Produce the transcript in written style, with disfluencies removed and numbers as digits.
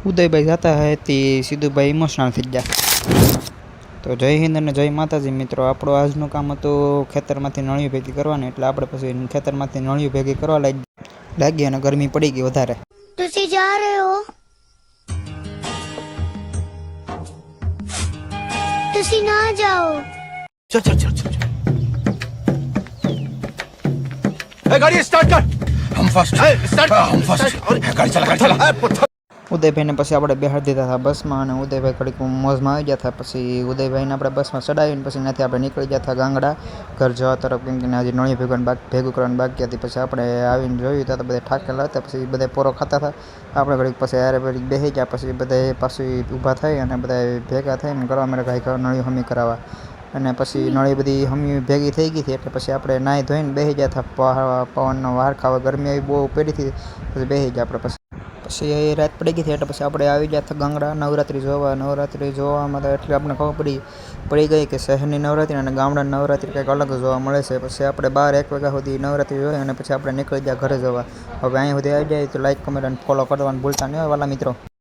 ઉદયભાઈ જતા હે તે સિદ્ધુભાઈ ઇમોશનલ થઈ ગયા। તો જય હિન્દ અને જય માતાજી મિત્રો, આપણું આજનું કામ હતું ખેતરમાંથી નળિયું ભેગી કરવાની, એટલે આપણે પછી ખેતરમાંથી નળિયું ભેગી કરવા લાગી અને ગરમી પડી ગઈ વધારે। तुसी जा रहे हो? तुसी ना जाओ। चल चल चल चल गाड़ी स्टार्ट कर। हम फर्स्ट हम फर्स्ट गाड़ी चला ઉદયભાઈને પછી આપણે બેહાડી દીધા હતા બસમાં, અને ઉદયભાઈ ઘડીક મોજમાં આવી ગયા હતા। પછી ઉદયભાઈને આપણે બસમાં ચડાવીને પછી ત્યાંથી આપણે નીકળી ગયા હતા ગાંગડા ઘર જવા તરફ, કેમ કે હજી નળિયું ભેગું કરવાનું બાકી હતી। પછી આપણે આવીને જોયું હતા તો બધા થાકેલા હતા, પછી બધા પોરો ખાતા હતા। આપણે ઘડીક પછી યારે ઘડીક બેસી ગયા, પછી બધા પાછું ઊભા થઈ અને બધા ભેગા થઈને કરવા માટે કાંઈ નળિયું હમી કરાવવા, અને પછી નળી બધી હમી ભેગી થઈ ગઈ હતી, એટલે પછી આપણે નાહી ધોઈને બેસી ગયા હતા। પવનનો વાર ખાવા, ગરમી આવી બહુ પડી હતી, પછી બેસી ગયા આપણે। પછી રાત પડી ગઈ હતી એટલે પછી આપણે આવી ગયા હતા ગાંગડા નવરાત્રિ જોવા। નવરાત્રિ જોવામાં તો એટલી આપણે ખબર પડી ગઈ કે શહેરની નવરાત્રિ અને ગામડાની નવરાત્રિ કંઈક અલગ જોવા મળે છે। પછી આપણે 12-1 વાગ્યા સુધી નવરાત્રિ જોઈ અને પછી આપણે નીકળી ગયા ઘરે જવા। હવે અહીં સુધી આવી જાય તો લાઈક, કમેન્ટ અને ફોલો કરવાનું ભૂલતા નહીં હોય વાલા મિત્રો।